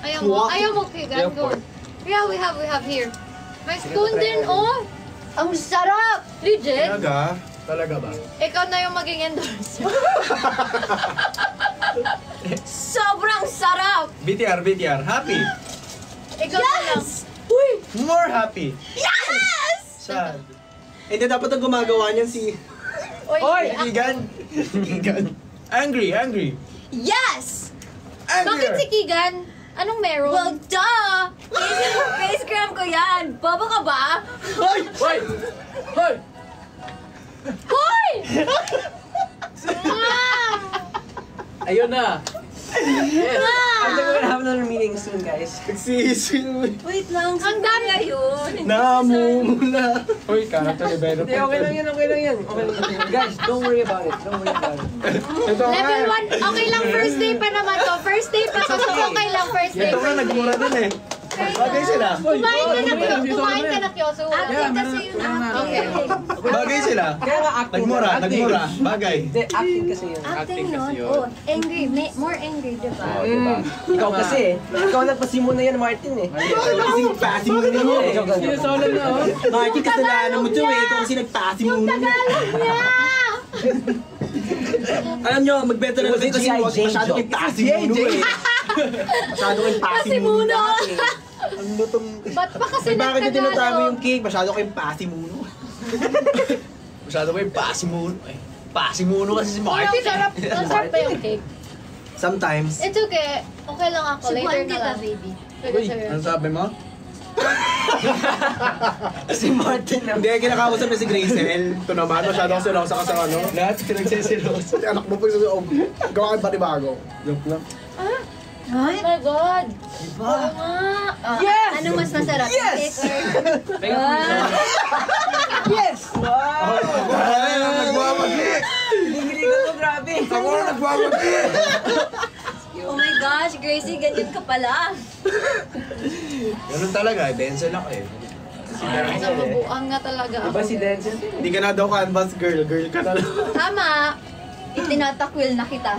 Ayaw mo? Ayaw mo, Kigan. Go. Yeah, we have here. May spoon din, oh. Ang sarap! Legit? Talaga? Talaga ba? Ikaw na yung maging endorser. Sobrang sarap! BTR, happy. Ikaw na lang. Uy! More happy. Yes! Sad. Hindi, dapat ang gumagawa niyan si... Oy! Kigan! Kigan. Angry. Yes! Bakit si Kigan? Anong meron? Well, duh! Face cram ko yan! Baba ka ba? Hoy! Hoy! Ayun na! Yes! I'm gonna have another meeting soon, guys. Nagsisiloy. Wait lang, Ang dami yun. Namumula. Hoy, character development. Hindi, okay lang yan. Okay lang yan. Guys, don't worry about it. Ito nga. Level 1, okay lang first day pa naman to. First day pa to, so okay lang first day. Ito nga, nagmura din eh. Bagay sila. Kumain ka na Kyoso. Acting kasi yun, acting. Bagay sila. Kaya nga acting. Nagmura. Bagay. Hindi, acting kasi yun. Acting kasi nun? yun. Oh, angry. More angry, diba? Diba? Ikaw kasi eh. Ikaw nagpasimula yan, Martin eh. Kasi nagpasi muna mo eh. Sinusolan na oh. Martin, kasalanan mo ito eh. Ikaw kasi nagpasi muna mo. niya! Alam nyo, magbenta na lang kasi huwag masyado kayong pasi muna eh. Masyado kayong pasi muna. Ang lutong... Ba't pa kasi Bakit yung tinatama nagtagalog? yung cake? Masyado kayong pasi muna. Masyado ba yung pasimuno eh. Pasimuno kasi si Ang Martin. sarap ba yung cake? Sometimes. It's okay. Okay lang ako. Later na lang. baby. Pwede sa'yo. Ano sabi mo? Si Martin na. Hindi, kinakausap na si Gracel. Ito naman, masyado kasi silosa ka sa ano. Lahat pinagsisilos. Pati anak mo pa yung gawa kang panibago. Joke lang. Oh my God! Oo nga! Yes! Ano mas masarap? Yes! Cake Yes! Wow! Nagwawagi! Hindi ko to, grabe. Ako na nagwawagi! Oh my gosh, Gracie, ganyan ka pala. Ganun talaga, Denzel ako eh. Sa mabuang nga talaga ako. Diba si Denzel? Hindi ka na daw canvas girl. Girl ka na lang. Tama! Itinatakwil na kita.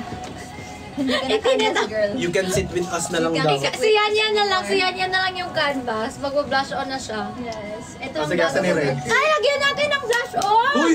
Hindi ka na canvas girl. You can sit with us na lang You daw. can- Si yan na lang. Si yan na lang yung canvas. Magbo-blush on na siya. Yes. Ito Kasi gasa ni Red. Ay, lagyan natin ng blush on! Uy!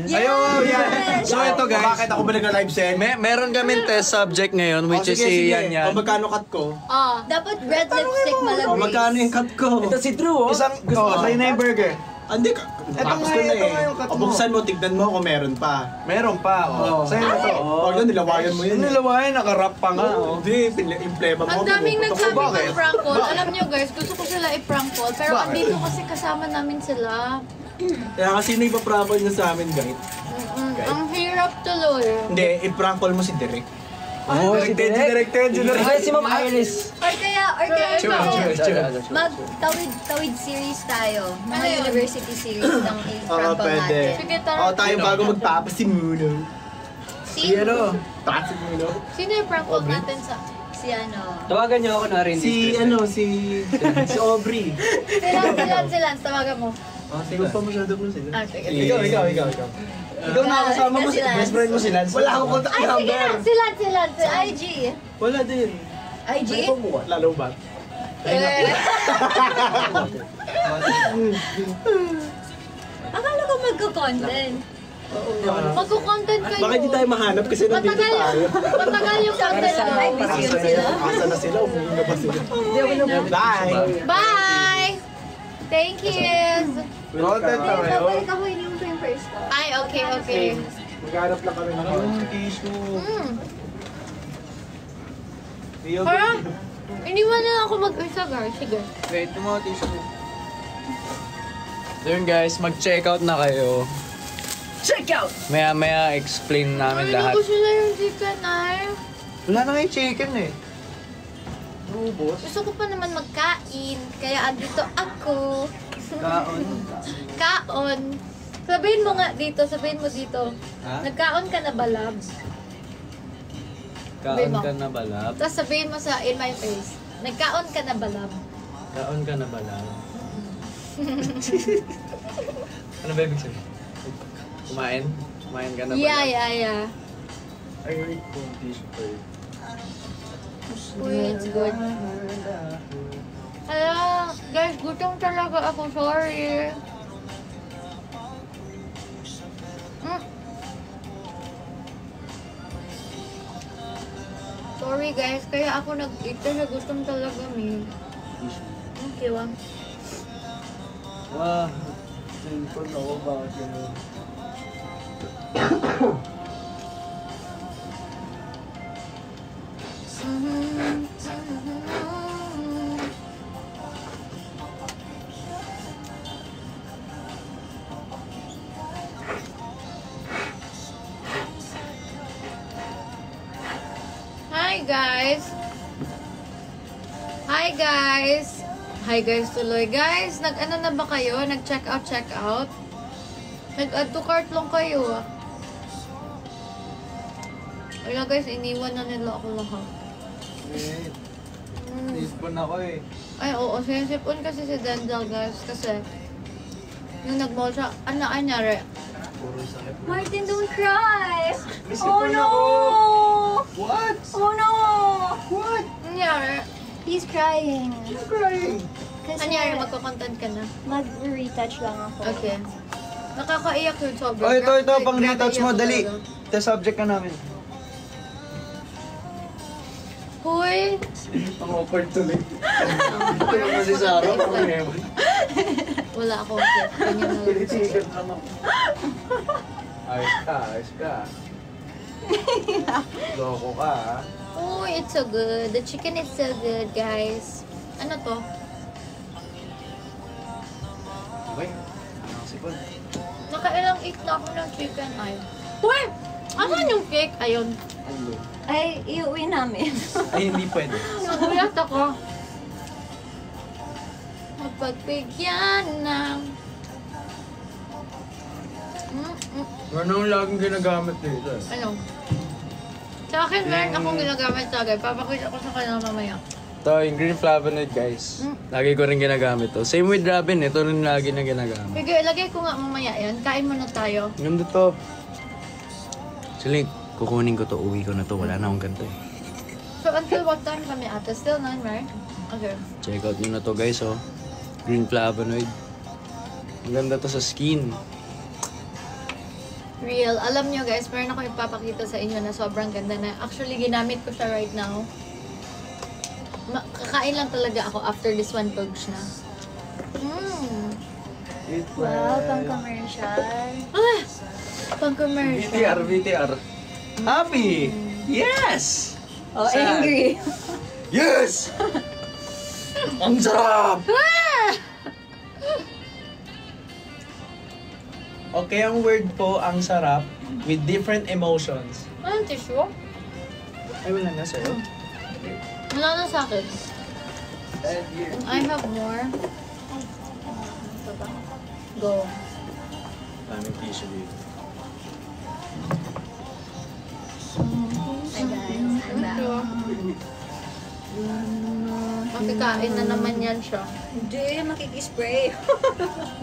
Ayun, yan. So ito guys, Bakit ako ba nag-live send? meron kami test subject ngayon which is si Yan Yan. O magkano cut ko? Ah. Dapat red lipstick O magkano yung cut ko? Ito si Drew, oh. Isang, sa'yo na yung burger. Hindi ka. Tapos ko na yung cut eh. O mo. buksan mo, tignan mo kung meron pa. Meron pa, oh. Sa'yo na to. Huwag na, nilawayan mo yun. Yung nilawayan, nakarap pa nga, oh. Hindi, yung plema mo. Ang daming pinuputok ko. nagsabi ng prank call. Alam nyo guys, gusto ko sila i-prank call. Pero Bakit? andito kasi kasama namin sila. Kaya kasi sino ipaprankol niya sa amin, guys? Ang hirap tuloy. Hindi, i-prankol mo si Derek. Oh, si Directed. Ay, si Ma'am Iris. Or kaya Sure, ito. Mag-tawid series tayo. Mga Ano yun? university series ng Oo, i-prank pwede. natin. Sige, Oo, tayo bago magpapasimuno. Si Papasimuno. Sino yung prank call natin sa... Si ano? Tawagan niyo ako na rin. Si Aubrey. Silan. Tawagan mo. Sige pa masyado mo sila. Ah, sige. Ikaw. Ikaw nakakasama mo, si Lance. best friend mo si Lance. Wala akong contact Ay, sige number. na. Silan. Sa IG. Wala din. IG? Lalo ba? Akala ko magko-content. Magko-content kayo. Bakit di tayo mahanap kasi nandito tayo? Matagal yung content mo. Ay, busy yun sila. Asa na sila? Umuwi na ba sila? Bye! Bye! Thank you! Content na kayo. Babalik ako yun yung first ko. Ay, okay. Maghanap lang kami ng tissue. Parang, iniwan na lang ako mag-isa, guys. Sige. Wait, yung mga tissue. So yun guys, mag-check out na kayo. Check out! Maya explain namin Ay, lahat. gusto na yung chicken, ay. Wala na yung chicken eh. Rubos. Gusto ko pa naman magkain. Kaya andito ako. Kaon. Kaon. Sabihin mo nga dito, sabihin mo dito. Ha? Nagkaon ka na ba, Labs? Kaon ka na ba, lab? Tapos sabihin mo sa in my face. Nagkaon ka na ba, Lab? Kaon ka na ba, lab? Ano ba ibig sabihin? Kumain? Kumain ka na ba, Yeah. I read kung tissue pa yun. Uy, it's good. Gutom talaga ako, sorry. Sorry guys, kaya ako nag-eat kasi gutom talaga, Mig. Okay, wang. Wow. Cellphone ako, bakit yun? Hi guys! Hi guys! Hi guys tuloy. Guys, nag-ano na ba kayo? Nag-check out? Nag-add to cart lang kayo. Wala guys, iniwan na nila ako lahat. Wait. Sipon ako eh. Ay, oo. Sinisipon kasi si Denzel guys. Kasi, yung nag-mall siya, ano anyari? Puro sakit. Martin, don't cry! May Oh sipon no! ako. What? Oh no! What? Anyari? He's crying. I'm crying. Kasi Anyari, magko-content ka na. mag-retouch lang ako. Okay. Nakakaiyak yun sobrang. Oh, ito, Grabe, pang grabe retouch mo, iyak dali. talaga. Ito subject ka namin. Hoy! Ang awkward tuloy. Ito mo si Sarah, ang ewan. Wala akong kit. Kanya na lang. Pilitigan lang ako. Ayos ka. Loko ka, ha? Oh, it's so good. The chicken is so good, guys. Ano to? Okay. Anong sipon? Nakailang eat na ako ng chicken. Ay. Hoy! Asan yung cake? Ayun. Ano? Ay, iuwi namin. Ay, hindi pwede. Nagulat ako. Mapagbigyan ng... Ano ang laging ginagamit dito? Ano? Sa akin, meron akong ginagamit talaga. Papakita ko sa kanila mamaya. Ito, yung green flavonoid, guys. Lagi ko rin ginagamit to. Same with Robin, ito rin lagi na ginagamit. Sige, ilagay ko nga mamaya yan. Kain muna tayo. Ganda to. Actually, kukunin ko to, uwi ko na to. Wala na akong ganito eh. So, until what time kami ate? Still 9, right? Okay. Check out nyo na to, guys, oh. Green flavonoid. Ang ganda to sa skin. Real. Alam nyo guys, meron ako ipapakita sa inyo na sobrang ganda na. Actually, ginamit ko siya right now. Kakain lang talaga ako after this one purge na. Wow, pang-commercial. Ah! Pang-commercial. VTR. Happy! Yes! Oh, Sad. angry. Yes! Ang sarap! Ah! Okay, ang word po, ang sarap, with different emotions. Anong tissue? Ay, wala na sa'yo. Wala na sa akin. I have more. Go. Daming tissue dito. Hi guys, I'm back. Makikain na naman yan siya. Hindi, makikispray.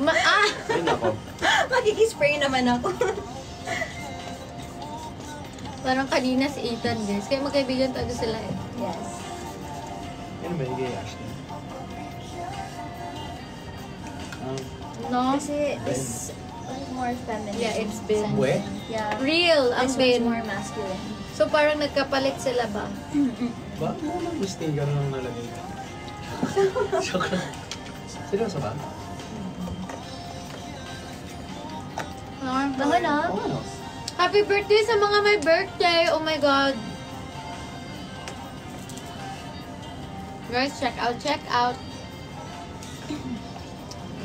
Ay, nako. Makikispray naman ako. Parang kanina si Ethan guys. Kaya magkaibigan talaga sila eh. Yes. Yan ba yung kay Ashley? No? Kasi this is more feminine. Yeah, it's been. Bwe? Yeah. Real ang This one's bin. more masculine. So parang nagkapalit sila ba? Ba? Ano sticker lang nalagay? Joke lang. Seryoso ba? Bango na? Oo, ano? Happy birthday sa mga may birthday! Oh my God! Guys, check out.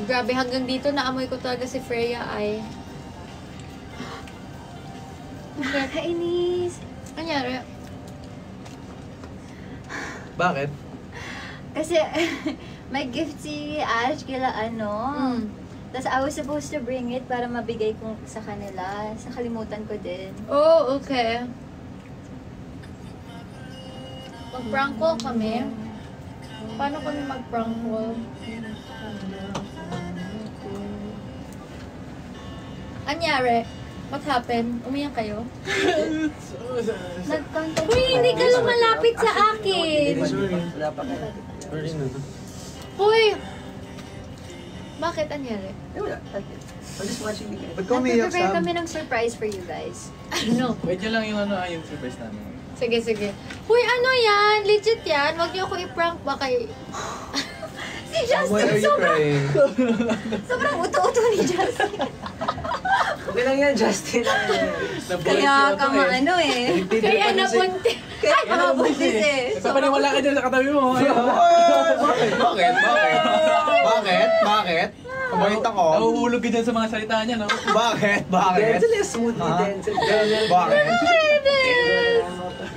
Grabe, hanggang dito naamoy ko talaga si Freya ay... Nakakainis. Anyari? Bakit? Kasi may gift si Ash kila Tapos I was supposed to bring it para mabigay ko sa kanila. Nakalimutan ko din. Oh, okay. Mag-prank call kami. Paano kami mag-prank call? Anyari? What happened? Umiyak kayo? Nag-contact Uy, hindi ka lumalapit sa akin! Sorry. Sorry na. Uy! Bakit? Anyari? Wala. I'm just watching you guys. Ba't ka umiiyak, Nag-prepare Sam? kami ng surprise for you guys. Ano? Wait nyo lang yung yung surprise namin. Sige, sige. Uy, ano yan? Legit yan. Huwag niyo ako i-prank ba kay... Si Why Justin, are you crying? sobrang uto-uto ni Justin. Okay lang yan, Justin. Kaya ka maano eh. Kaya napunti. Kaya ka mabuntis eh. Papaniwala ka dyan sa katabi mo. Bakit? Bakit? Bakit? Bakit? Bakit? Mabait ako. Nahuhulog ka dyan sa mga salita niya, no? Bakit? Bakit? Denzel is smooth ni Ha? Denzel. Bakit?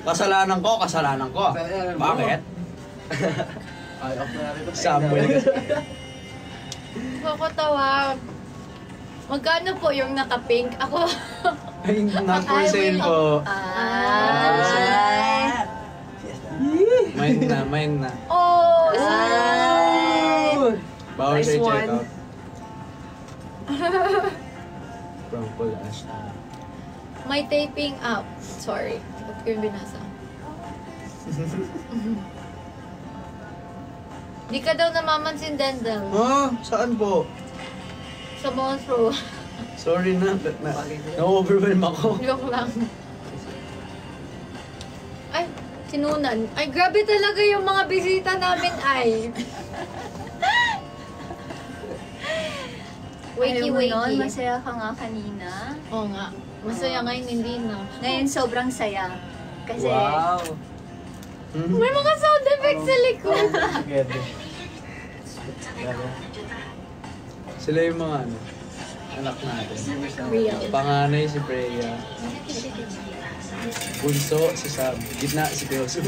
Kasalanan ko, kasalanan ko. Bakit? Ay, off na natin. Samuel. Nakakatawa. Magkano po yung naka-pink? Ako... Ay, not for sale po. Ay. Mine na, mine na. Oh! Ay. Bawal Nice siya one. check out. From Paul Ashton. May taping up. Sorry. Ba't ko yung binasa? Di ka daw namamansin, Dendel. Ha? Saan po? Sa Monstro. Sorry na. Na-overwhelm ako. Joke lang. Ay, sinunan. Ay, grabe talaga yung mga bisita namin ay. Wakey, wakey. Wakey-wakey. Masaya ka nga kanina. Oo nga. Masaya ngayon, hindi na. Ngayon sobrang saya. Kasi Wow. May mga sound effects sa likod. Sila yung mga ano, anak natin. Real. Panganay si Freya. Bunso si Sam. Gitna si Kyosu.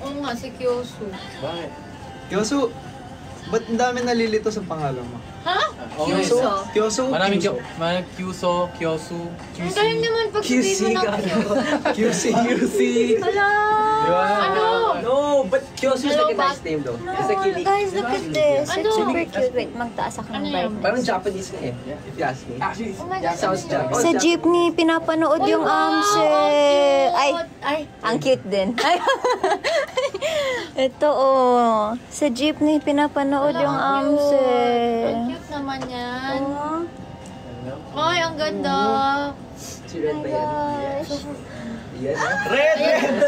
Oo nga, si Kyosu. Bakit? Kyosu! Ba't ang dami nalilito sa pangalan mo? Ha? Kyosu? Kyosu? Maraming Kyuso? Kyuso, Kyosu, Ang galing naman pag sabihin mo ng QC. Hala! Di ba? Ano? No, but Kyosu is like a Hello, nice name though. No, It's like unique. guys, look at this. Ano? It's super cute. Wait, magtaas ako Ano ng yan? brightness. Parang Japanese nga eh, if you ask me. Actually, Oh my God, Sounds ano yun? Japanese. Sa jeepney, pinapanood yung amse. Ay, Ay, ang cute din. Ay. Ito oh. Sa jeepney, pinapanood yung amse. ang cute naman yan. Oh. Ay, ang ganda. Si Red ba yan? Yes. Red!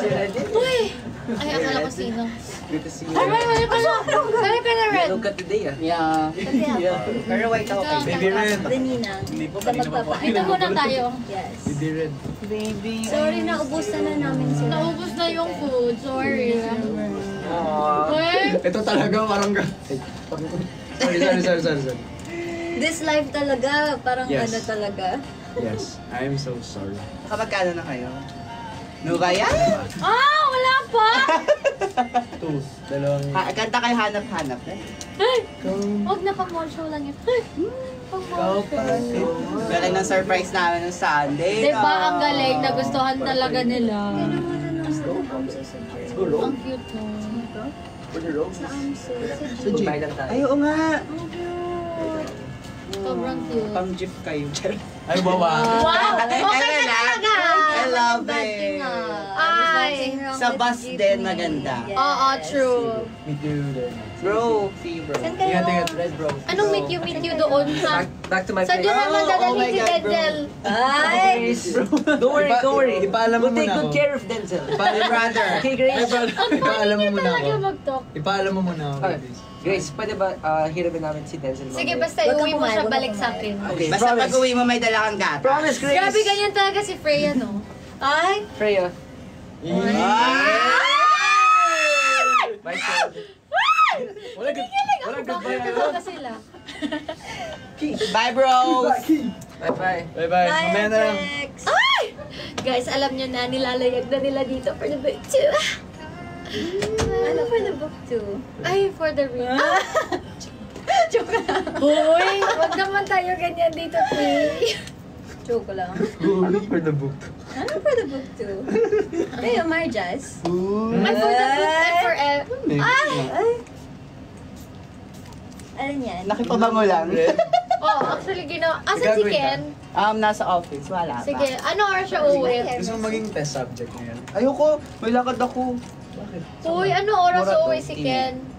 Si Red yan. Uy! Ay, akala ko sino. Good to see you. Ay, may pala. May pala red. Look at today ah. Yeah. Pero white ako kay Baby Red. Danina. hindi po, kanina pa po. Dito muna tayo. Yes. Baby Red. Sorry na, ubusan na namin sila. Naubos na yung food. Sorry. Aww. Uy! Ito talaga parang Sorry. This life talaga, parang Yes. ano talaga. Yes, I am so sorry. Kapagkano na kayo? No kaya? Ah! Wala pa! Dalawang... Kanta kayo hanap-hanap. Ay! Huwag na pang-mall show lang yun. Ay! Pang-mall show. Galing ng surprise namin ng Sunday. Diba ang galing? Nagustuhan talaga nila. Siguro. Ang cute no. Sa amse, sa Sa jeep. jeep. Bye lang tayo. Ay, oo nga. Ang cute. Sobrang cute. Pang jeep kayo. Ay, bawa. Wow! Okay Ay, na talaga! I love Bad thing, it. Ay! Sa bus din maganda. Oo, true. Me too. Bro, see bro. Saan kayo? Ingat. Red bro. Anong meet you doon ha? Back to my Saan place. yun naman Oh dadalhin my si God, bro. Denzel? Ay! Don't worry, don't worry. Ipaalam mo We'll take muna good ako. care of Denzel. My brother. Okay, Grace. Ipaalam mo muna Talaga ako. mag-talk. Ipaalam mo muna ako. Okay. please. Grace, pwede ba hirapin namin si Denzel mamaya? Sige, basta Huwag kang iuwi mo kumain, siya huwag balik kang sa kumain. akin. Okay, Basta promise. pag-uwi mo may dala kang gata. Promise, Grace. Grabe, ganyan talaga si Freya, no? Ay! Freya. Ah! Bye, friend. Wala good. Wala good Bakit ba talaga sila? Bye, bros! Bye-bye. Bye-bye. Mamaya na lang. Alex! Ay! Guys, alam nyo na, nilalayag na nila dito for the book 2. Ano for the book 2? Ay, for the read. Joke lang. Hoy, wag naman tayo ganyan dito, Tay. Joke lang. Ano for the book? Ano for the book 2? Kayo, Marjas? Ay, for the book and for Ay! Ano yan? Nakipabango lang. Oh, actually, asan si Gagawin Ken? Nasa office. Wala pa. Sige, ano oras siya uuwi? Gusto mo maging test subject ngayon? Ayoko. May lakad ako. Bakit? Uy, ano oras Mura uuwi to, si tingin. Ken?